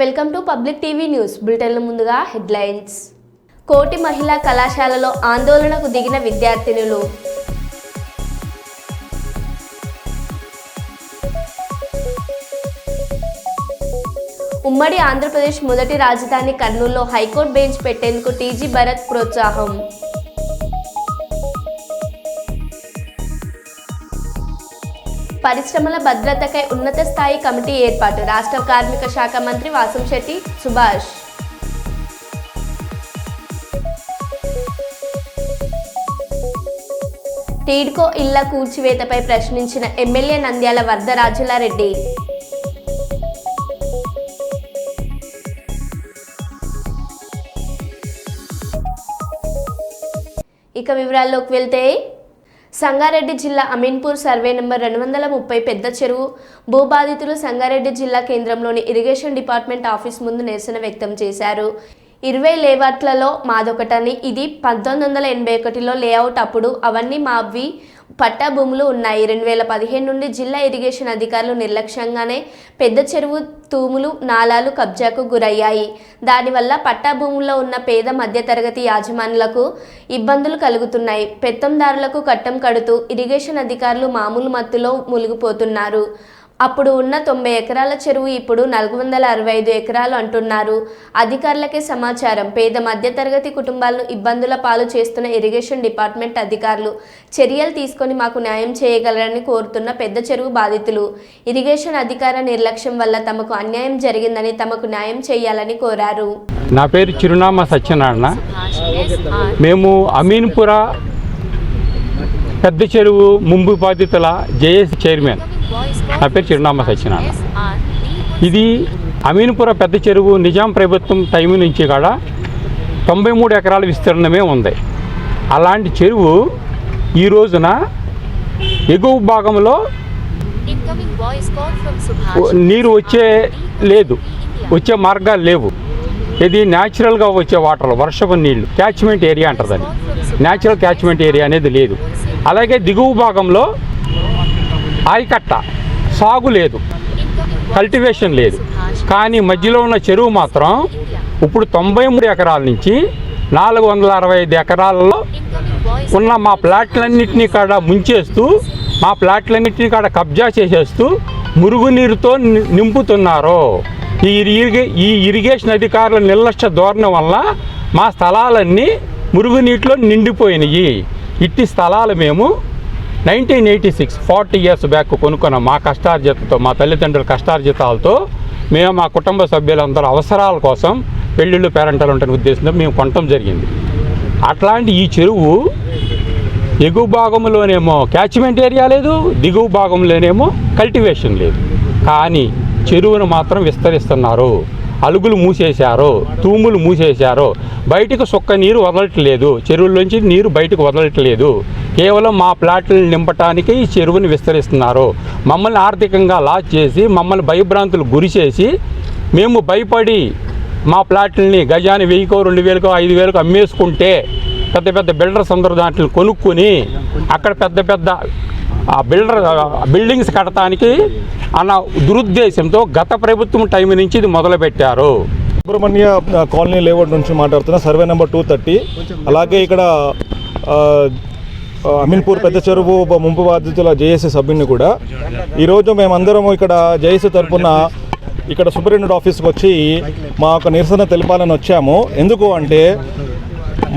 Welcome to public TV news బులెటిన్ల ముందుగా headlines. కోటి మహిళా కళాశాలలో ఆందోళనకు దిగిన విద్యార్థినులు. ఉమ్మడి ఆంధ్రప్రదేశ్ మొదటి రాజధాని కర్నూలులో హైకోర్టు బెంచ్ పెట్టేందుకు టీజీ భరత్ ప్రోత్సాహం. పరిశ్రమల భద్రతకై ఉన్నత స్థాయి కమిటీ ఏర్పాటు. రాష్ట్ర కార్మిక శాఖ మంత్రి వాసంశెట్టి సుభాష్. టీడ్కో ఇళ్ల కూల్చివేతపై ప్రశ్నించిన ఎమ్మెల్యే నంద్యాల వరదరాజులారెడ్డి. ఇక వివరాల్లోకి వెళ్తే, సంగారెడ్డి జిల్లా అమీన్పూర్ సర్వే నెంబర్ 230 పెద్ద చెరువు భూబాధితులు సంగారెడ్డి జిల్లా కేంద్రంలోని ఇరిగేషన్ డిపార్ట్మెంట్ ఆఫీస్ ముందు నిరసన వ్యక్తం చేశారు. 20 లేఅవుట్లలో మాదొకటని, ఇది 1981లో లేఅవుట్, అప్పుడు అవన్నీ మావి పట్టా భూములు ఉన్నాయి. 2015 నుండి జిల్లా ఇరిగేషన్ అధికారులు నిర్లక్ష్యంగానే పెద్ద చెరువు తూములు నాలాలు కబ్జాకు గురయ్యాయి. దానివల్ల పట్టా భూముల్లో ఉన్న పేద మధ్యతరగతి యాజమానులకు ఇబ్బందులు కలుగుతున్నాయి. పెత్తందారులకు కట్టం కడుతూ ఇరిగేషన్ అధికారులు మామూలు మత్తులో మునిగిపోతున్నారు. అప్పుడు ఉన్న 90 ఎకరాల చెరువు ఇప్పుడు 465 ఎకరాలు అంటున్నారు. అధికారులకే సమాచారం. పేద మధ్యతరగతి కుటుంబాలను ఇబ్బందుల పాలు చేస్తున్న ఇరిగేషన్ డిపార్ట్మెంట్ అధికారులు చర్యలు తీసుకొని మాకు న్యాయం చేయగలరని కోరుతున్న పెద్ద చెరువు బాధితులు. ఇరిగేషన్ అధికార నిర్లక్ష్యం వల్ల తమకు అన్యాయం జరిగిందని, తమకు న్యాయం చేయాలని కోరారు. నా పేరు చిరునామా సత్యనారాయణ. మేము అమీన్పుర పెద్ద చెరువు ముంపు బాధితుల జేఏసీ చైర్మన్. నా పేరు చిరునామా సత్యనారాయణ. ఇది అమీన్పుర పెద్ద చెరువు నిజాం ప్రభుత్వం టైం నుంచి కూడా 93 ఎకరాల విస్తీర్ణమే ఉంది. అలాంటి చెరువు ఈ రోజున ఎగువ భాగంలో నీరు వచ్చే మార్గాలు లేవు. ఇది న్యాచురల్గా వచ్చే వాటర్, వర్షపు నీళ్లు, క్యాచ్మెంట్ ఏరియా అంటారు. అది న్యాచురల్ క్యాచ్మెంట్ ఏరియా అనేది లేదు. అలాగే దిగువ భాగంలో ఆయకట్ట, సాగు లేదు, కల్టివేషన్ లేదు. కానీ మధ్యలో ఉన్న చెరువు మాత్రం ఇప్పుడు 93 ఎకరాల నుంచి 465 ఎకరాలలో ఉన్న మా ప్లాట్లన్నింటినీ కాడ ముంచేస్తూ, మా ప్లాట్లన్నింటినీ కాడ కబ్జా చేసేస్తూ మురుగునీరుతో నింపుతున్నారు. ఈ ఇరిగేషన్ అధికారుల నిర్లక్ష్య ధోరణి వల్ల మా స్థలాలన్నీ మురుగునీటిలో నిండిపోయినాయి. ఇట్టి స్థలాలు మేము 1986 40 ఇయర్స్ బ్యాక్ కొనుక్కున్నాం. మా కష్టార్జితతో, మా తల్లిదండ్రుల కష్టార్జితాలతో మేము మా కుటుంబ సభ్యులందరూ అవసరాల కోసం పెళ్ళిళ్ళు పేరెంటలు ఉంటున్న ఉద్దేశంతో మేము కొనటం జరిగింది. అట్లాంటి ఈ చెరువు ఎగువ భాగంలోనేమో క్యాచ్మెంట్ ఏరియా లేదు, దిగువ భాగంలోనేమో కల్టివేషన్ లేదు. కానీ చెరువును మాత్రం విస్తరిస్తున్నారు. అలుగులు మూసేశారు, తూములు మూసేశారు. బయటకు సుక్క నీరు వదలట్లేదు, చెరువుల్లోంచి నీరు బయటకు వదలట్లేదు. కేవలం మా ప్లాట్లను నింపటానికి ఈ చెరువుని విస్తరిస్తున్నారు. మమ్మల్ని ఆర్థికంగా లాస్ చేసి, మమ్మల్ని భయభ్రాంతులు గురి చేసి, మేము భయపడి మా ప్లాట్లని గజాన్ని 1000కో 2000కో 5000కో అమ్మేసుకుంటే పెద్ద పెద్ద బిల్డర్స్ అందరూ దాంట్లో కొనుక్కొని అక్కడ పెద్ద పెద్ద బిల్డింగ్స్ కట్టడానికి అన్న దురుద్దేశంతో గత ప్రభుత్వం టైం నుంచి ఇది మొదలుపెట్టారు. సుబ్రహ్మణ్య కాలనీ లేఅవుట్ నుంచి మాట్లాడుతున్న, సర్వే నెంబర్ 230. అలాగే ఇక్కడ అమీన్పూర్ పెద్ద చెరువు ముంపు బాధితుల జేఏసీ సభ్యుని కూడా ఈరోజు మేమందరం ఇక్కడ జేఏసీ తరఫున ఇక్కడ సూపరింటెండెంట్ ఆఫీస్కి వచ్చి మా యొక్క నిరసన తెలపాలని వచ్చాము. ఎందుకు అంటే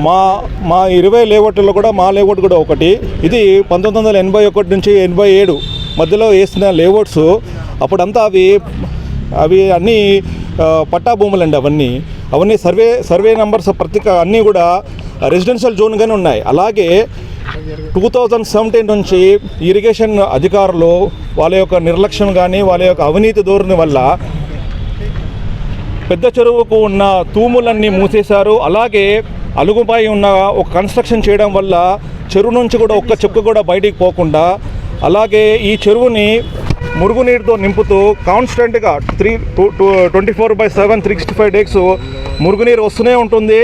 మా 20 లేఅవుట్లో కూడా మా లేఅవుట్ కూడా ఒకటి. ఇది 1981 నుంచి 87 మధ్యలో వేసిన లేఅవుట్స్. అప్పుడంతా అవి అన్నీ పట్టా భూములండి. అవన్నీ సర్వే నెంబర్స్ అన్నీ కూడా రెసిడెన్షియల్ జోన్గానే ఉన్నాయి. అలాగే 2017 నుంచి ఇరిగేషన్ అధికారులు వాళ్ళ యొక్క నిర్లక్ష్యం కానీ, వాళ్ళ యొక్క అవినీతి ధోరణి వల్ల పెద్ద చెరువుకు ఉన్న తూములన్నీ మూసేశారు. అలాగే అలుగుపై ఉన్న ఒక కన్స్ట్రక్షన్ చేయడం వల్ల చెరువు నుంచి కూడా ఒక్క చుక్క కూడా బయటికి పోకుండా, అలాగే ఈ చెరువుని మురుగునీటితో నింపుతూ కాన్స్టెంట్గా 24/7 365 డేస్ మురుగునీరు వస్తూనే ఉంటుంది.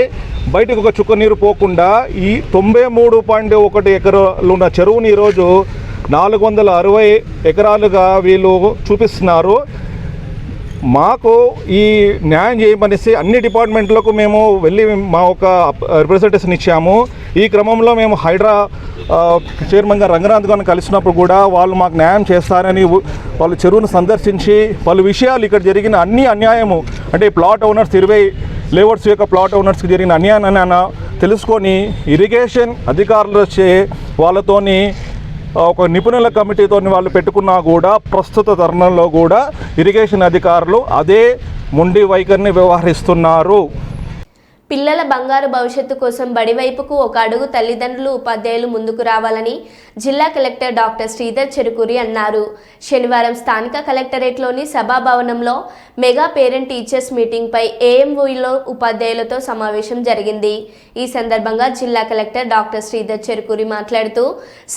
బయటకు ఒక చుక్క నీరు పోకుండా ఈ 93.1 ఎకరాలు ఉన్న చెరువుని ఈరోజు 460 ఎకరాలుగా వీళ్ళు చూపిస్తున్నారు. మాకు ఈ న్యాయం చేయమనేసి అన్ని డిపార్ట్మెంట్లకు మేము వెళ్ళి మా ఒక రిప్రజెంటేషన్ ఇచ్చాము. ఈ క్రమంలో మేము హైడ్రా చైర్మన్గా రంగనాథ్ గారిని కలిసినప్పుడు కూడా వాళ్ళు మాకు న్యాయం చేస్తారని వాళ్ళు చెరువును సందర్శించి పలు విషయాలు ఇక్కడ జరిగిన అన్ని అన్యాయము అంటే ప్లాట్ ఓనర్స్ 20 లేఅవుట్స్ యొక్క ప్లాట్ ఓనర్స్కి జరిగిన అన్యాయాన్ని తెలుసుకొని ఇరిగేషన్ అధికారులు వచ్చే వాళ్ళతోని ఒక నిపుణుల కమిటీతో వాళ్ళు పెట్టుకున్నా కూడా ప్రస్తుత తరుణంలో కూడా ఇరిగేషన్ అధికారులు అదే మొండి వైఖరిని వ్యవహరిస్తున్నారు. పిల్లల బంగారు భవిష్యత్తు కోసం బడివైపుకు ఒక అడుగు తల్లిదండ్రులు ఉపాధ్యాయులు ముందుకు రావాలని జిల్లా కలెక్టర్ డాక్టర్ శ్రీధర్ చెరుకూరి అన్నారు. శనివారం స్థానిక కలెక్టరేట్లోని సభాభవనంలో మెగా పేరెంట్ టీచర్స్ మీటింగ్పై ఏఎంఓలో ఉపాధ్యాయులతో సమావేశం జరిగింది. ఈ సందర్భంగా జిల్లా కలెక్టర్ డాక్టర్ శ్రీధర్ చెరుకూరి మాట్లాడుతూ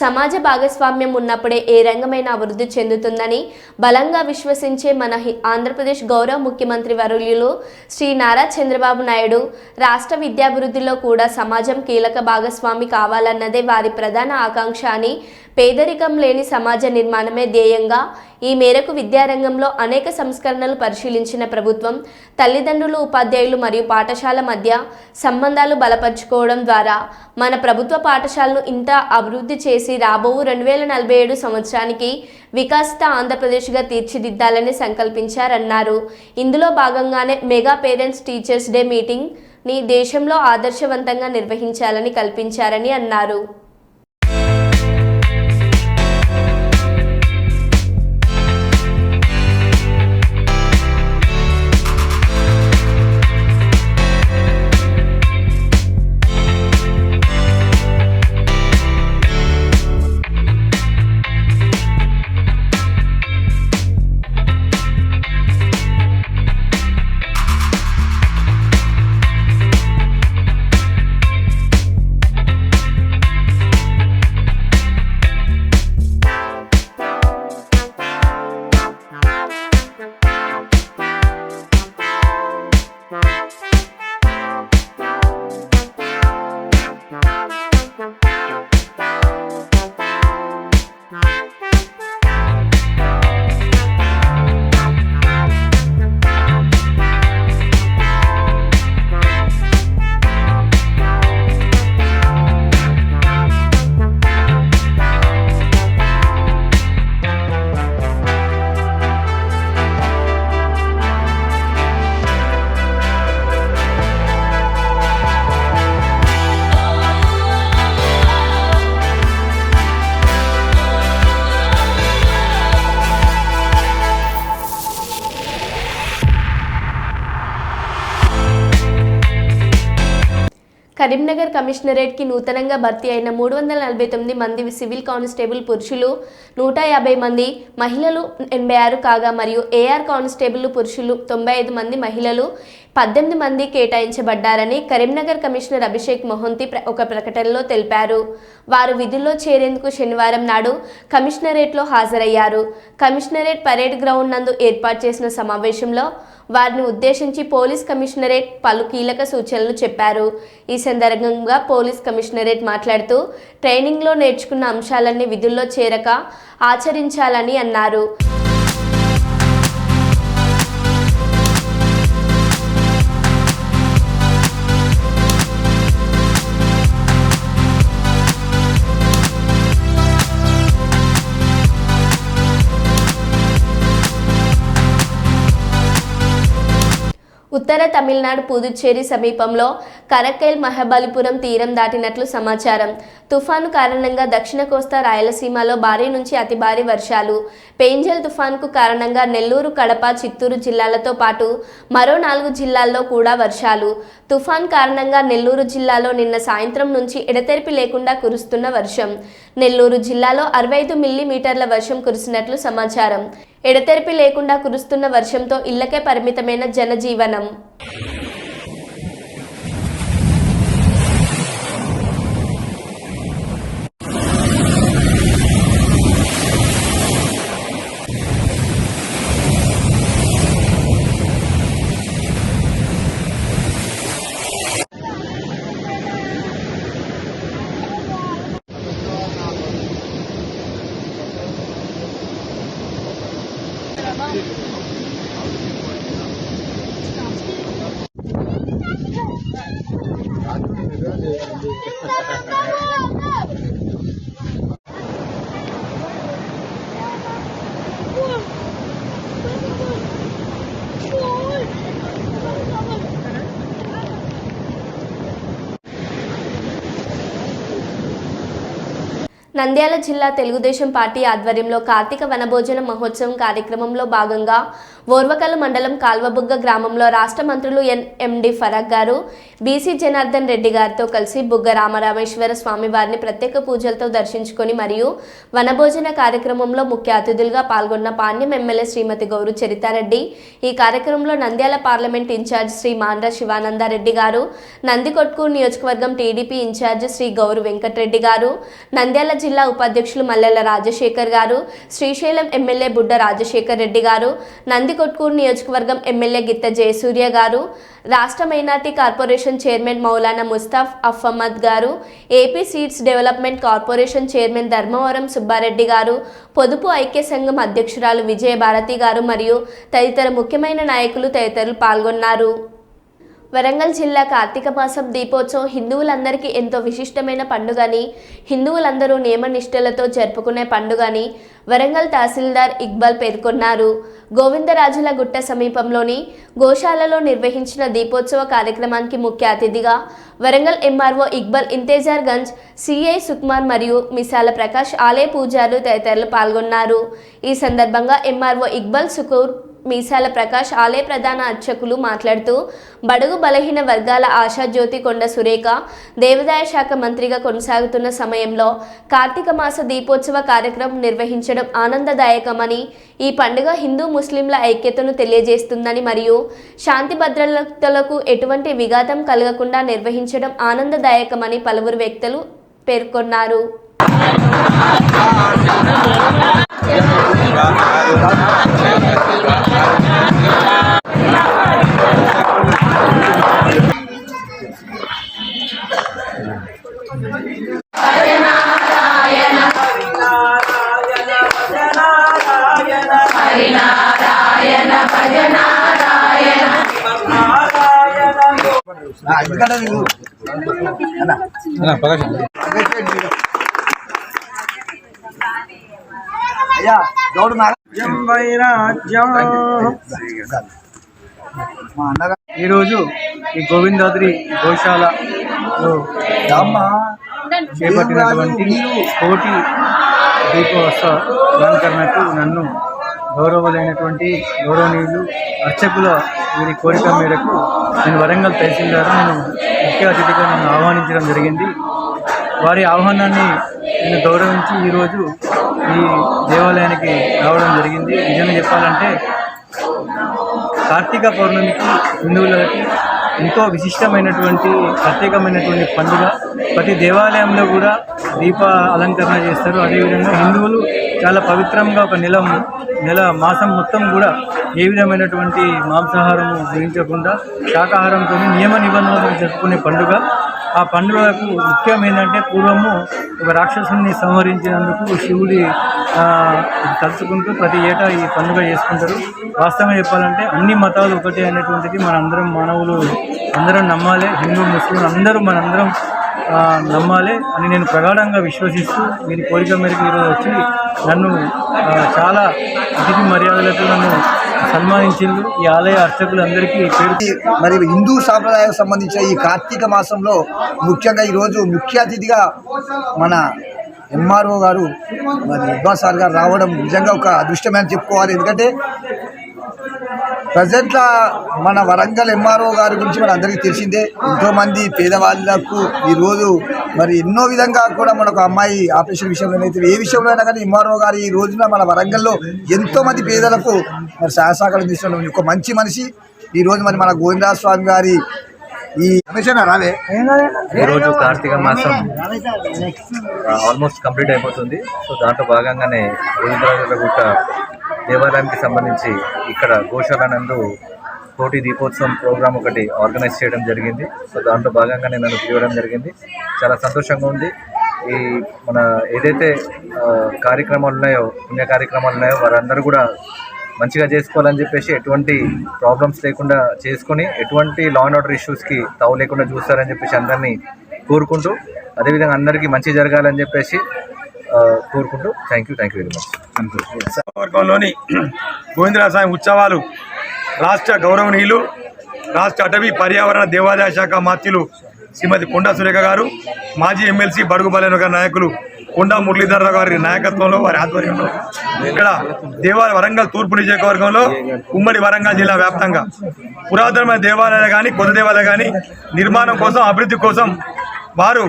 సమాజ భాగస్వామ్యం ఉన్నప్పుడే ఏ రంగమైన అభివృద్ధి చెందుతుందని బలంగా విశ్వసించే మన ఆంధ్రప్రదేశ్ గౌరవ ముఖ్యమంత్రి వర్యులు శ్రీ నారా చంద్రబాబు నాయుడు రాష్ట్ర విద్యాభివృద్ధిలో కూడా సమాజం కీలక భాగస్వామి కావాలన్నదే వారి ప్రధాన ఆకాంక్ష అని, పేదరికం లేని సమాజ నిర్మాణమే ధ్యేయంగా ఈ మేరకు విద్యారంగంలో అనేక సంస్కరణలు పరిశీలించిన ప్రభుత్వం తల్లిదండ్రులు, ఉపాధ్యాయులు మరియు పాఠశాల మధ్య సంబంధాలు బలపరుచుకోవడం ద్వారా మన ప్రభుత్వ పాఠశాలను ఇంత అభివృద్ధి చేసి రాబో 2047 సంవత్సరానికి వికసిత ఆంధ్రప్రదేశ్గా తీర్చిదిద్దాలని సంకల్పించారన్నారు. ఇందులో భాగంగానే mega parents teachers day meeting ని దేశంలో ఆదర్శవంతంగా నిర్వహించాలని కల్పించారని అన్నారు. కరీంనగర్ కమిషనరేట్కి నూతనంగా భర్తీ అయిన 349 మంది సివిల్ కానిస్టేబుల్ పురుషులు, 150 మంది మహిళలు 86 కాగా మరియు ఏఆర్ కానిస్టేబుల్ పురుషులు 95 మంది మహిళలు 18 మంది కేటాయించబడ్డారని కరీంనగర్ కమిషనర్ అభిషేక్ మొహంతి ఒక ప్రకటనలో తెలిపారు. వారు విధుల్లో చేరేందుకు శనివారం నాడు కమిషనరేట్లో హాజరయ్యారు. కమిషనరేట్ పరేడ్ గ్రౌండ్ నందు ఏర్పాటు చేసిన సమావేశంలో వారిని ఉద్దేశించి పోలీస్ కమిషనరేట్ పలు కీలక సూచనలు చెప్పారు. ఈ సందర్భంగా పోలీస్ కమిషనరేట్ మాట్లాడుతూ ట్రైనింగ్లో నేర్చుకున్న అంశాలన్నీ విధుల్లో చేరక ఆచరించాలని అన్నారు. ఉత్తర తమిళనాడు పుదుచ్చేరి సమీపంలో కరక్కైల్ మహాబలిపురం తీరం దాటినట్లు సమాచారం. తుఫాను కారణంగా దక్షిణ కోస్తా రాయలసీమలో భారీ నుంచి అతి భారీ వర్షాలు. పేంజల్ తుఫానుకు కారణంగా నెల్లూరు, కడప, చిత్తూరు జిల్లాలతో పాటు మరో 4 జిల్లాల్లో కూడా వర్షాలు. తుఫాన్ కారణంగా నెల్లూరు జిల్లాలో నిన్న సాయంత్రం నుంచి ఎడతెరిపి లేకుండా కురుస్తున్న వర్షం. నెల్లూరు జిల్లాలో 65 మిల్లీమీటర్ల వర్షం కురిసినట్లు సమాచారం. ఎడతెరిపి లేకుండా కురుస్తున్న వర్షంతో ఇళ్లకే పరిమితమైన జనజీవనం. నంద్యాల జిల్లా తెలుగుదేశం పార్టీ ఆధ్వర్యంలో కార్తీక వనభోజన మహోత్సవం కార్యక్రమంలో భాగంగా ఓర్వకల్ మండలం కాల్వబుగ్గ గ్రామంలో రాష్ట్ర మంత్రులు ఎండి ఫరక్ గారు, బీసీ జనార్దన్ రెడ్డి గారితో కలిసి బుగ్గ రామరామేశ్వర స్వామి వారిని ప్రత్యేక పూజలతో దర్శించుకొని మరియు వనభోజన కార్యక్రమంలో ముఖ్య అతిథులుగా పాల్గొన్న పాణ్యం ఎమ్మెల్యే శ్రీమతి గౌరు చరితారెడ్డి. ఈ కార్యక్రమంలో నంద్యాల పార్లమెంట్ ఇన్ఛార్జ్ శ్రీ మాండ్ర శివానందారెడ్డి గారు, నందికొట్కూరు నియోజకవర్గం టీడీపీ ఇన్ఛార్జ్ శ్రీ గౌరు వెంకటరెడ్డి గారు, నంద్యాల జిల్లా ఉపాధ్యక్షులు మల్లెల రాజశేఖర్ గారు, శ్రీశైలం ఎమ్మెల్యే బుడ్డ రాజశేఖర్ రెడ్డి గారు, నందికొట్కూరు నియోజకవర్గం ఎమ్మెల్యే గిత్త జయసూర్య గారు, రాష్ట్ర minority corporation chairman Maulana Mustaf Ahmad గారు, AP seeds development corporation chairman Dharmavaram Subbareddy గారు, పొదుపు ఐక్య సంఘం అధ్యక్షురాలు విజయభారతి గారు మరియు తదితర ముఖ్యమైన నాయకులు తదితరులు పాల్గొన్నారు. వరంగల్ జిల్లా కార్తీక మాసం దీపోత్సవం హిందువులందరికీ ఎంతో విశిష్టమైన పండుగని, హిందువులందరూ నియమనిష్టలతో జరుపుకునే పండుగని వరంగల్ తహసీల్దార్ ఇక్బాల్ పేర్కొన్నారు. గోవిందరాజుల గుట్ట సమీపంలోని గోశాలలో నిర్వహించిన దీపోత్సవ కార్యక్రమానికి ముఖ్య అతిథిగా వరంగల్ ఎంఆర్ఓ ఇక్బాల్ ఇంతేజార్ గంజ్, సిఐ సుకుమార్ మరియు మిసాల ప్రకాష్, ఆలయ పూజారులు తదితరులు పాల్గొన్నారు. ఈ సందర్భంగా ఎంఆర్ఓ ఇక్బాల్, సుకూర్, మీసాల ప్రకాష్, ఆలయ ప్రధాన అర్చకులు మాట్లాడుతూ బడుగు బలహీన వర్గాల ఆశాజ్యోతి కొండ సురేఖ దేవాదాయ శాఖ మంత్రిగా కొనసాగుతున్న సమయంలో కార్తీక మాస దీపోత్సవ కార్యక్రమం నిర్వహించడం ఆనందదాయకమని, ఈ పండుగ హిందూ ముస్లింల ఐక్యతను తెలియజేస్తుందని మరియు శాంతి భద్రతలకు ఎటువంటి విఘాతం కలగకుండా నిర్వహించడం ఆనందదాయకమని పలువురు వ్యక్తులు పేర్కొన్నారు. ఈరోజు ఈ గోవిందాద్రి గోశాలలో చేపట్టినటువంటి కోటి దీపోత్సవ అలంకరణకు నన్ను గౌరవమైనటువంటి గౌరవనీయులు అర్చకుల వీరి కోరిక మేరకు నేను వరంగల్ తహసీల్దార్ నేను ముఖ్య అతిథిగా నన్ను ఆహ్వానించడం జరిగింది. వారి ఆహ్వానాన్ని నేను గౌరవించి ఈరోజు ఈ దేవాలయానికి రావడం జరిగింది. నిజంగా చెప్పాలంటే కార్తీక పౌర్ణమికి హిందువులకి ఎంతో విశిష్టమైనటువంటి ప్రత్యేకమైనటువంటి పండుగ. ప్రతి దేవాలయంలో కూడా దీప అలంకరణ చేస్తారు. అదేవిధంగా హిందువులు చాలా పవిత్రంగా ఒక నెల మాసం మొత్తం కూడా ఏ విధమైనటువంటి మాంసాహారము గ్రహించకుండా శాకాహారంతో నియమ నిబంధనలు జరుపుకునే పండుగ. ఆ పండుగకు ముఖ్యం ఏంటంటే పూర్వము ఒక రాక్షసుని సంహరించినందుకు శివుడి తలుచుకుంటూ ప్రతి ఏటా ఈ పండుగ చేసుకుంటారు. వాస్తవంగా చెప్పాలంటే అన్ని మతాలు ఒకటే అనేటువంటిది మనందరం మానవులు అందరం నమ్మాలి. హిందూ ముస్లిం అందరూ మనందరం నమ్మాలి అని నేను ప్రగాఢంగా విశ్వసిస్తూ వీరి కోరిక మేరకు ఈరోజు వచ్చి నన్ను చాలా అతిథి మర్యాదలతో నన్ను సన్మానించింది. ఈ ఆలయ అర్చకులందరికీ పేరు. మరి హిందూ సాంప్రదాయాలకు సంబంధించిన ఈ కార్తీక మాసంలో ముఖ్యంగా ఈరోజు ముఖ్య అతిథిగా మన ఎంఆర్ఓ గారు మరి ఇక్బాల్ సార్ గారు రావడం నిజంగా ఒక అదృష్టమని చెప్పుకోవాలి. ఎందుకంటే ప్రజెంట్గా మన వరంగల్ ఎంఆర్ఓ గారి గురించి మన అందరికీ తెలిసిందే. ఎంతోమంది పేదవాళ్ళకు ఈరోజు మరి ఎన్నో విధంగా కూడా మనకు అమ్మాయి ఆపరేషన్ విషయంలోనైతే ఏ విషయంలో అయినా కానీ ఎంఆర్ఓ గారు ఈ రోజున మన వరంగల్లో ఎంతోమంది పేదలకు మరి సహాయసహకారం తీసుకున్న ఒక మంచి మనిషి. ఈరోజు మరి మన గోవిందరాజ స్వామి గారి ఈ రాలే ఈరోజు కార్తీక మాసం ఆల్మోస్ట్ కంప్లీట్ అయిపోతుంది. సో దాంట్లో భాగంగానే గోవిందరాజులగుట్ట దేవాలయానికి సంబంధించి ఇక్కడ గోశాల నందు కోటి దీపోత్సవం ప్రోగ్రాం ఒకటి ఆర్గనైజ్ చేయడం జరిగింది. సో దాంట్లో భాగంగానే నన్ను పిలవడం జరిగింది. చాలా సంతోషంగా ఉంది. ఈ మన ఏదైతే కార్యక్రమాలు ఉన్నాయో పుణ్య కార్యక్రమాలు ఉన్నాయో వారందరూ కూడా మంచిగా చేసుకోవాలని చెప్పేసి ఎటువంటి ప్రాబ్లమ్స్ లేకుండా చేసుకొని ఎటువంటి లా అండ్ ఆర్డర్ ఇష్యూస్కి తావు లేకుండా చూస్తారని చెప్పేసి అందరినీ కోరుకుంటూ, అదేవిధంగా అందరికీ మంచి జరగాలని చెప్పేసి కోరుకుంటూ థ్యాంక్ యూ వెరీ మచ్. వర్గంలోని గోవిందరాజస్వామి ఉత్సవాలు రాష్ట్ర గౌరవనీయులు రాష్ట్ర అటవీ పర్యావరణ దేవాదాయ శాఖ మంత్రులు శ్రీమతి కొండా సురేఖ గారు, మాజీ ఎమ్మెల్సీ బడుగు బలైన గారి నాయకులు కొండా మురళీధరరావు గారి నాయకత్వంలో, వారి ఆధ్వర్యంలో ఇక్కడ వరంగల్ తూర్పు నియోజకవర్గంలో ఉమ్మడి వరంగల్ జిల్లా వ్యాప్తంగా పురాతనమైన దేవాలయాలు కానీ కొత్త దేవాలయాలు కానీ నిర్మాణం కోసం, అభివృద్ధి కోసం వారు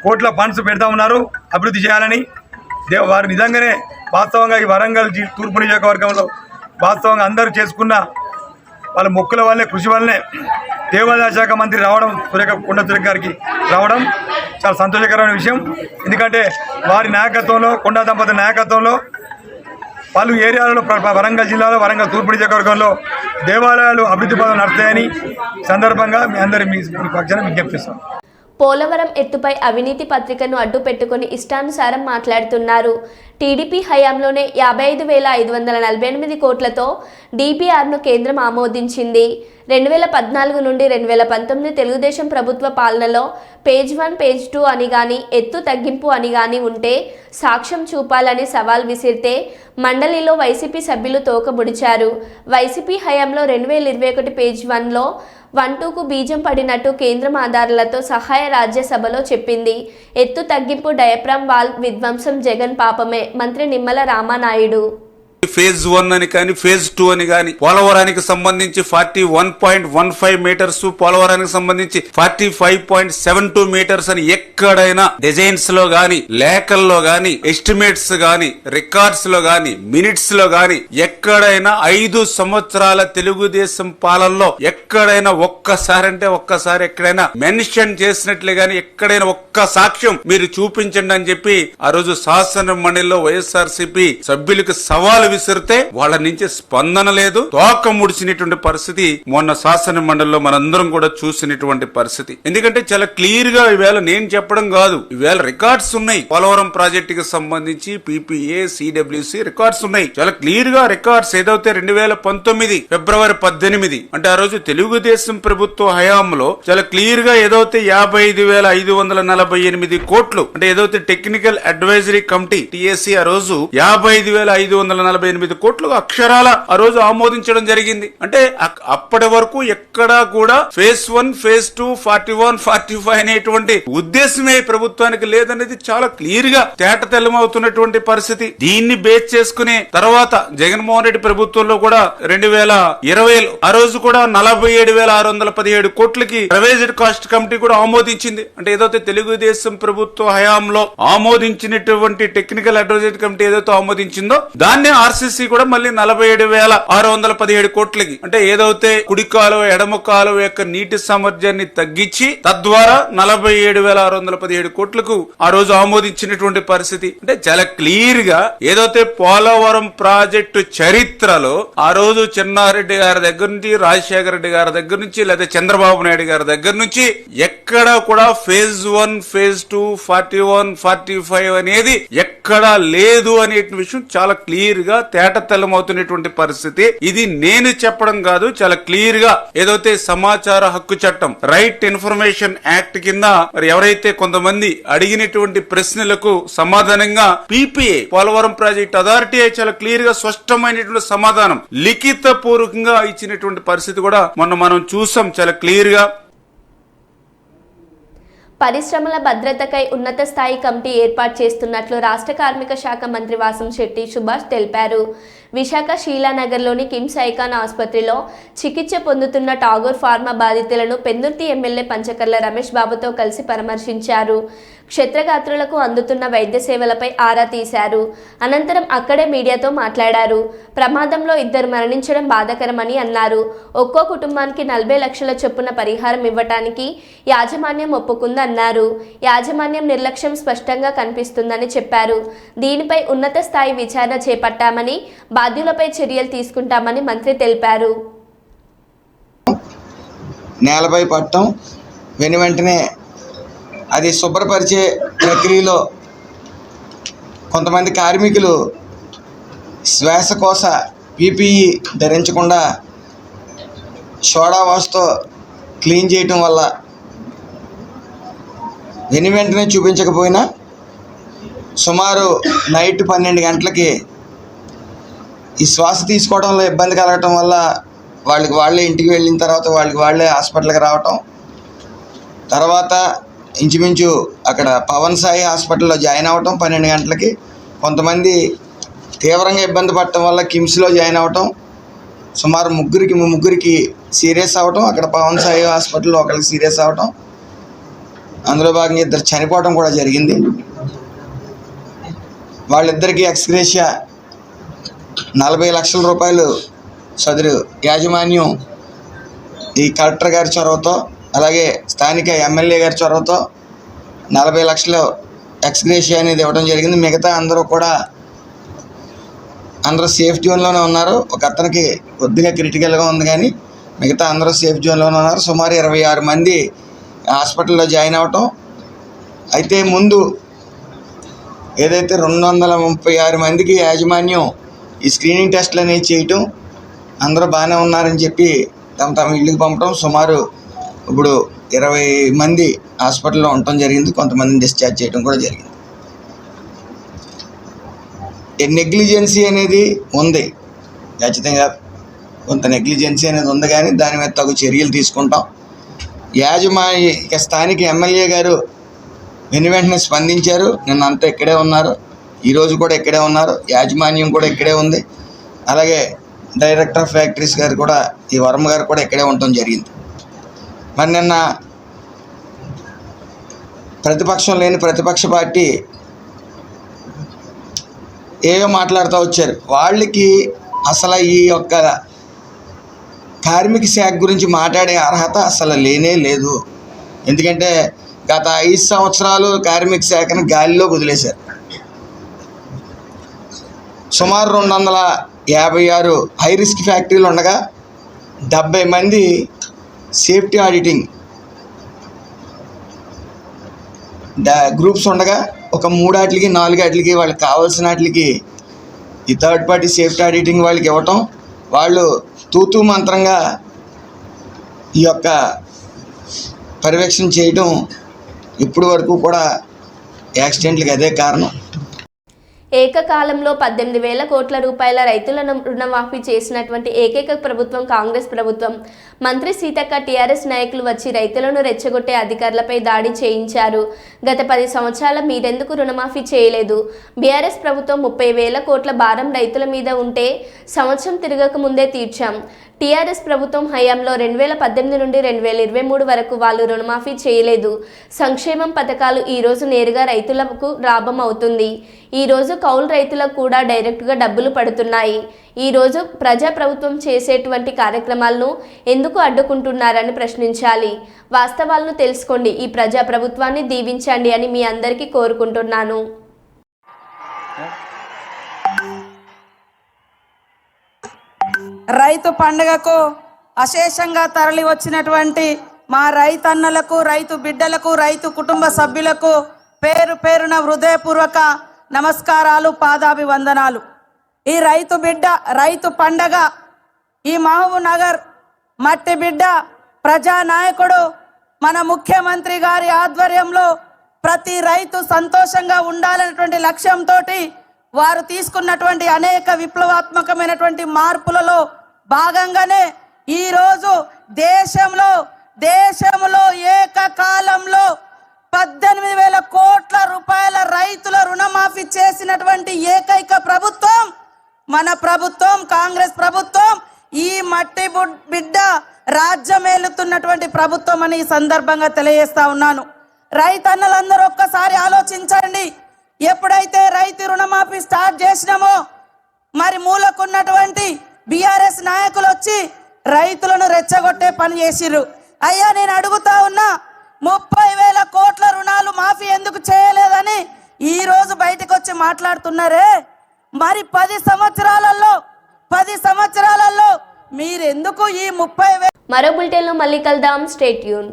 కోట్ల ఫండ్స్ పెడతా ఉన్నారు అభివృద్ధి చేయాలని. వారు నిజంగానే వాస్తవంగా ఈ వరంగల్ తూర్పు నియోజకవర్గంలో వాస్తవంగా అందరూ చేసుకున్న వాళ్ళ మొక్కుల వల్లే, కృషి వల్లనే దేవాదాయ శాఖ మంత్రి రావడం, కొండా సురేఖ గారికి రావడం చాలా సంతోషకరమైన విషయం. ఎందుకంటే వారి నాయకత్వంలో, కొండా దంపతుల నాయకత్వంలో పలు ఏరియాలలో వరంగల్ జిల్లాలో, వరంగల్ తూర్పు నియోజకవర్గంలో దేవాలయాలు అభివృద్ధి పనులు నడుస్తాయని సందర్భంగా మీ పక్షాన విజ్ఞప్తిస్తాం. పోలవరం ఎత్తుపై అవినీతి పత్రికను అడ్డు పెట్టుకుని ఇష్టానుసారం మాట్లాడుతున్నారు. టీడీపీ హయాంలోనే 55,548 కోట్లతో డీపీఆర్ను కేంద్రం ఆమోదించింది. 2014 నుండి 2019 తెలుగుదేశం ప్రభుత్వ పాలనలో పేజ్ 1, పేజ్ 2 అని గాని, ఎత్తు తగ్గింపు అని గాని ఉంటే సాక్ష్యం చూపాలని సవాల్ విసిరితే మండలిలో వైసీపీ సభ్యులు తోకముడిచారు. వైసీపీ హయాంలో 2021 పేజ్ 1లో 1-2కు బీజం పడినట్టు కేంద్రం ఆధారాలతో సహాయ రాజ్యసభలో చెప్పింది. ఎత్తు తగ్గింపు డయాఫ్రామ్ వాల్ విధ్వంసం జగన్ పాపమే. మంత్రి నిమ్మల రామానాయుడు. ఫేజ్ 1 అని కానీ, ఫేజ్ 2 అని కానీ, పోలవరానికి సంబంధించి 41.15 మీటర్స్, పోలవరానికి సంబంధించి 45.72 మీటర్స్ అని ఎక్కడైనా డిజైన్స్ లో గాని, లేఖల్లో గాని, ఎస్టిమేట్స్ గాని, రికార్డ్స్ లో గాని, మినిట్స్ లో గాని ఎక్కడైనా 5 సంవత్సరాల తెలుగుదేశం పాలనలో ఎక్కడైనా ఒక్కసారి ఎక్కడైనా మెన్షన్ చేసినట్లే గాని, ఎక్కడైనా ఒక్క సాక్ష్యం మీరు చూపించండి అని చెప్పి ఆ రోజు శాసన మండలిలో వైఎస్ఆర్సీపీ సభ్యులకు సవాలు విసిరితే వాళ్ళ నుంచి స్పందన లేదు, తోక ముడిచినటువంటి పరిస్థితి మొన్న శాసన మండలిలో మనందరం కూడా చూసినటువంటి పరిస్థితి. ఎందుకంటే చాలా క్లియర్ గా ఈవేళ నేను చెప్పడం కాదు, ఈవేళ రికార్డ్స్ ఉన్నాయి. పోలవరం ప్రాజెక్టుకి సంబంధించి PPA, CWC రికార్డ్స్ ఉన్నాయి. చాలా క్లియర్ గా రికార్డ్స్ ఏదైతే 2019 ఫిబ్రవరి 18 అంటే ఆ రోజు తెలుగుదేశం ప్రభుత్వ హయాంలో చాలా క్లియర్ గా ఏదైతే 55,548 కోట్లు అంటే ఏదైతే టెక్నికల్ అడ్వైజరీ కమిటీ TAC ఆ రోజు 55,548 కోట్లు అక్షరాల ఆ రోజు ఆమోదించడం జరిగింది. అంటే అప్పటి వరకు ఎక్కడా కూడా ఫేజ్ 1, ఫేజ్ 2, 41, 45 అనేటువంటి ఉద్దేశమే ప్రభుత్వానికి లేదనేది చాలా క్లియర్ గా తేటతెల్లమవుతున్నటువంటి పరిస్థితి. దీన్ని బేస్ చేసుకునే తర్వాత జగన్మోహన్ రెడ్డి ప్రభుత్వంలో కూడా 2020 ఆ రోజు కూడా 47,617 కోట్లకి రివైజ్డ్ కాస్ట్ కమిటీ కూడా ఆమోదించింది. అంటే ఏదైతే తెలుగుదేశం ప్రభుత్వ హయాంలో ఆమోదించినటువంటి టెక్నికల్ అడ్వైజరీ కమిటీ ఏదైతే ఆమోదించిందో దాన్ని RCC కూడా మళ్ళీ 47,617 కోట్లకి అంటే ఏదైతే కుడి కాలువ ఎడమ కాలువ యొక్క నీటి సామర్థ్యాన్ని తగ్గించి తద్వారా 47,617 కోట్లకు ఆ రోజు ఆమోదించినటువంటి పరిస్థితి. అంటే చాలా క్లియర్ గా ఏదైతే పోలవరం ప్రాజెక్టు చరిత్రలో ఆ రోజు చెన్నారెడ్డి గారి దగ్గర నుంచి, రాజశేఖర రెడ్డి గారి దగ్గర నుంచి, లేదా చంద్రబాబు నాయుడు గారి దగ్గర నుంచి ఎక్కడా కూడా ఫేజ్ 1, ఫేజ్ 2, 41, 45 అనేది ఎక్కడా లేదు అనే విషయం చాలా క్లియర్ గా తేటతెల్లమవుతున్నటువంటి పరిస్థితి. ఇది నేను చెప్పడం కాదు, చాలా క్లియర్ గా ఏదైతే సమాచార హక్కు చట్టం, రైట్ ఇన్ఫర్మేషన్ యాక్ట్ కింద మరి ఎవరైతే కొంతమంది అడిగినటువంటి ప్రశ్నలకు సమాధానంగా PPA పోలవరం ప్రాజెక్ట్ అథారిటీ చాలా క్లియర్ గా స్పష్టమైనటువంటి సమాధానం లిఖిత పూర్వకంగా ఇచ్చినటువంటి పరిస్థితి కూడా మొన్న మనం చూసాం చాలా క్లియర్ గా. పరిశ్రమల భద్రతకై ఉన్నత స్థాయి కమిటీ ఏర్పాటు చేస్తున్నట్లు రాష్ట్ర కార్మిక శాఖ మంత్రి వాసంశెట్టి సుభాష్ తెలిపారు. విశాఖ శీలానగర్లోని కిమ్స్ ఐకాన్ ఆసుపత్రిలో చికిత్స పొందుతున్న టాగోర్ ఫార్మా బాధితులను పెందుర్తి ఎమ్మెల్యే పంచకర్ల రమేష్ బాబుతో కలిసి పరామర్శించారు. క్షేత్రగాత్రులకు అందుతున్న వైద్య సేవలపై ఆరా తీశారు. అనంతరం అక్కడే మీడియాతో మాట్లాడారు. ప్రమాదంలో 2 మరణించడం బాధాకరమని అన్నారు. ఒక్కో కుటుంబానికి 40 లక్షల చొప్పున పరిహారం ఇవ్వటానికి యాజమాన్యం ఒప్పుకుందన్నారు. యాజమాన్యం నిర్లక్ష్యం స్పష్టంగా కనిపిస్తుందని చెప్పారు. దీనిపై ఉన్నత స్థాయి విచారణ చేపట్టామని, బాధ్యులపై చర్యలు తీసుకుంటామని మంత్రి తెలిపారు. నేలపై పట్టడం వెంటనే అది శుభ్రపరిచే ప్రక్రియలో కొంతమంది కార్మికులు శ్వాసకోశ PPE ధరించకుండా సోడా వాష్తో క్లీన్ చేయటం వల్ల వెంటనే చూపించకపోయినా సుమారు నైట్ 12 గంటలకి ఈ శ్వాస తీసుకోవడంలో ఇబ్బంది కలగటం వల్ల వాళ్ళే ఇంటికి వెళ్ళిన తర్వాత వాళ్ళే హాస్పిటల్కి రావటం, తర్వాత ఇంచుమించు అక్కడ పవన్ సాయి హాస్పిటల్లో జాయిన్ అవ్వటం 12 గంటలకి, కొంతమంది తీవ్రంగా ఇబ్బంది పడటం వల్ల కిమ్స్లో జాయిన్ అవ్వటం, సుమారు ముగ్గురికి సీరియస్ అవ్వటం, అక్కడ పవన్ సాయి హాస్పిటల్లో ఒకరికి సీరియస్ అవ్వటం, అందులో భాగంగా 2 చనిపోవడం కూడా జరిగింది. వాళ్ళిద్దరికీ ఎక్స్గ్రేషియా 40 లక్షల రూపాయలు సదరు యాజమాన్యం ఈ కలెక్టర్ గారి చొరవతో, అలాగే స్థానిక ఎమ్మెల్యే గారి చొరవతో 40 లక్షలు ఎక్స్గ్రేషియా అనేది ఇవ్వడం జరిగింది. మిగతా అందరూ సేఫ్ జోన్లోనే ఉన్నారు. ఒక అతనికి కొద్దిగా క్రిటికల్గా ఉంది, కానీ మిగతా అందరూ సేఫ్ జోన్లోనే ఉన్నారు. సుమారు 26 మంది హాస్పిటల్లో జాయిన్ అవ్వటం. అయితే ముందు ఏదైతే 236 మందికి యాజమాన్యం ఈ స్క్రీనింగ్ టెస్ట్లు అనేవి చేయటం, అందరూ బాగానే ఉన్నారని చెప్పి తమ ఇళ్ళకి పంపడం, సుమారు ఇప్పుడు 20 మంది హాస్పిటల్లో ఉండటం జరిగింది. కొంతమందిని డిశ్చార్జ్ చేయడం కూడా జరిగింది. నెగ్లిజెన్సీ అనేది ఉంది, ఖచ్చితంగా కొంత నెగ్లిజెన్సీ అనేది ఉంది, కానీ దాని మీద తగు చర్యలు తీసుకుంటాం. స్థానిక ఎమ్మెల్యే గారు వెంటనే స్పందించారు. నిన్నంతా ఇక్కడే ఉన్నారు, ఈరోజు కూడా ఇక్కడే ఉన్నారు, యాజమాన్యం కూడా ఇక్కడే ఉంది. అలాగే డైరెక్టర్ ఆఫ్ ఫ్యాక్టరీస్ గారు కూడా, ఈ వర్మ గారు కూడా ఇక్కడే ఉండటం జరిగింది. మరి నిన్న ప్రతిపక్ష పార్టీ ఏవో మాట్లాడుతూ వచ్చారు. వాళ్ళకి అసలు ఈ యొక్క కార్మిక శాఖ గురించి మాట్లాడే అర్హత అసలు లేనే లేదు. ఎందుకంటే గత 5 సంవత్సరాలు కార్మిక శాఖను గాలిలో వదిలేశారు. సుమారు 256 హై రిస్క్ ఫ్యాక్టరీలు ఉండగా 70 మంది సేఫ్టీ ఆడిటింగ్ గ్రూప్స్ ఉండగా ఒక 3 4 వాళ్ళకి కావాల్సిన వాటికి ఈ థర్డ్ పార్టీ సేఫ్టీ ఆడిటింగ్ వాళ్ళకి ఇవ్వటం, వాళ్ళు తూతూ మంత్రంగా ఈ యొక్క పర్యవేక్షణ చేయడం, ఇప్పటి వరకు కూడా యాక్సిడెంట్లకి అదే కారణం. ఏకకాలంలో 18,000 కోట్ల రూపాయల రైతులను రుణమాఫీ చేసినటువంటి ఏకైక ప్రభుత్వం కాంగ్రెస్ ప్రభుత్వం. మంత్రి సీతక్క టీఆర్ఎస్ నాయకులు వచ్చి రైతులను రెచ్చగొట్టే అధికారులపై దాడి చేయించారు. గత 10 సంవత్సరాల మీరెందుకు రుణమాఫీ చేయలేదు? బీఆర్ఎస్ ప్రభుత్వం 30,000 కోట్ల భారం రైతుల మీద ఉంటే సంవత్సరం తిరగక ముందే తీర్చాం. టీఆర్ఎస్ ప్రభుత్వం హయాంలో 2018 నుండి 2023 వరకు వాళ్ళు రుణమాఫీ చేయలేదు. సంక్షేమం పథకాలు ఈరోజు నేరుగా రైతులకు లాభం అవుతుంది. ఈరోజు కౌలు రైతులకు కూడా డైరెక్ట్గా డబ్బులు పడుతున్నాయి. ఈరోజు ప్రజాప్రభుత్వం చేసేటువంటి కార్యక్రమాలను ఎందుకు అడ్డుకుంటున్నారని ప్రశ్నించాలి. వాస్తవాలను తెలుసుకోండి. ఈ ప్రజాప్రభుత్వాన్ని దీవించండి అని మీ అందరికీ కోరుకుంటున్నాను. రైతు పండుగకు అశేషంగా తరలి వచ్చినటువంటి మా రైతన్నలకు, రైతు బిడ్డలకు, రైతు కుటుంబ సభ్యులకు పేరు పేరున హృదయపూర్వక నమస్కారాలు, పాదాభివందనాలు. ఈ రైతు పండగ ఈ మహబూబ్ నగర్ మట్టి బిడ్డ ప్రజానాయకుడు మన ముఖ్యమంత్రి గారి ఆధ్వర్యంలో ప్రతి రైతు సంతోషంగా ఉండాలనేటువంటి లక్ష్యంతో వారు తీసుకున్నటువంటి అనేక విప్లవాత్మకమైనటువంటి మార్పులలో భాగంగానే ఈరోజు దేశంలో ఏకకాలంలో 18,000 కోట్ల రూపాయల రైతుల రుణమాఫీ చేసినటువంటి ఏకైక ప్రభుత్వం మన ప్రభుత్వం, కాంగ్రెస్ ప్రభుత్వం. ఈ మట్టి బిడ్డ రాజ్యమేలుతున్నటువంటి ప్రభుత్వం అని ఈ సందర్భంగా తెలియజేస్తా ఉన్నాను. రైతన్నలందరూ ఒక్కసారి ఆలోచించండి. ఎప్పుడైతే రైతు రుణమాఫీ స్టార్ట్ చేసినామో మరి మూలకున్నటువంటి బీఆర్ఎస్ నాయకులు వచ్చి రైతులను రెచ్చగొట్టే పని చేసిర్రు. అయ్యా, నేను అడుగుతా ఉన్నా, 30,000 కోట్ల రుణాలు మాఫీ ఎందుకు చేయలేదని ఈ రోజు బయటకు వచ్చి మాట్లాడుతున్నారే. మరి 10 సంవత్సరాలలో మీరెందుకు ఈ 30,000? మరో బులెటిన్లో మళ్ళీ కలుద్దాం. Stay tune.